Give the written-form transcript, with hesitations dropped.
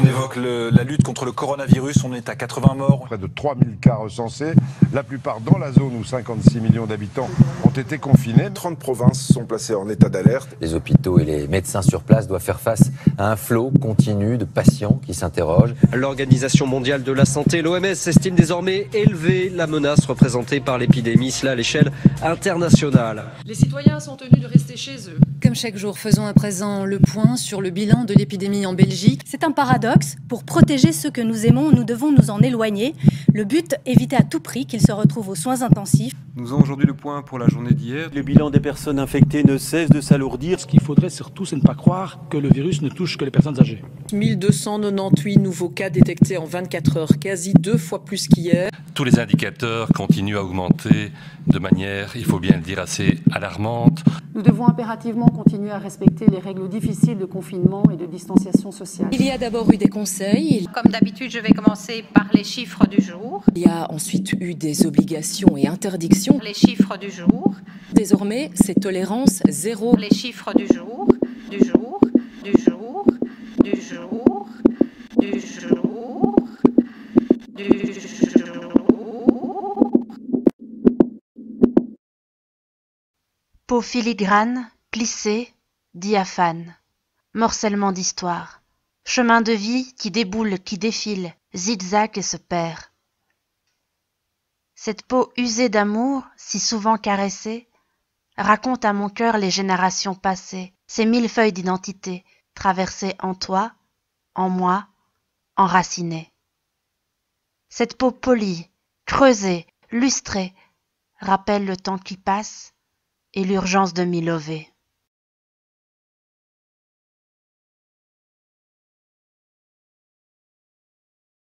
On évoque la lutte contre le coronavirus, on est à 80 morts. Près de 3000 cas recensés, la plupart dans la zone où 56 millions d'habitants ont été confinés. 30 provinces sont placées en état d'alerte. Les hôpitaux et les médecins sur place doivent faire face à un flot continu de patients qui s'interrogent. L'Organisation mondiale de la santé, l'OMS, estime désormais élever la menace représentée par l'épidémie, cela à l'échelle internationale. Les citoyens sont tenus de rester chez eux. Comme chaque jour, faisons à présent le point sur le bilan de l'épidémie en Belgique. C'est un paradoxe. Pour protéger ceux que nous aimons, nous devons nous en éloigner. Le but, éviter à tout prix qu'ils se retrouvent aux soins intensifs. Nous avons aujourd'hui le point pour la journée d'hier. Le bilan des personnes infectées ne cesse de s'alourdir. Ce qu'il faudrait surtout, c'est ne pas croire que le virus ne touche que les personnes âgées. 1298 nouveaux cas détectés en 24 heures, quasi 2 fois plus qu'hier. Tous les indicateurs continuent à augmenter de manière, il faut bien le dire, assez alarmante. Nous devons impérativement continuer à respecter les règles difficiles de confinement et de distanciation sociale. Il y a d'abord eu des conseils. Comme d'habitude, je vais commencer par les chiffres du jour. Il y a ensuite eu des obligations et interdictions. Les chiffres du jour. Désormais, c'est tolérance zéro. Les chiffres du jour, du jour, du jour, du jour, du jour, du jour. Peau filigrane, plissée, diaphane. Morcellement d'histoire. Chemin de vie qui déboule, qui défile, zigzag et se perd. Cette peau usée d'amour, si souvent caressée, raconte à mon cœur les générations passées, ces 1000 feuilles d'identité, traversées en toi, en moi, enracinées. Cette peau polie, creusée, lustrée, rappelle le temps qui passe et l'urgence de m'y lever.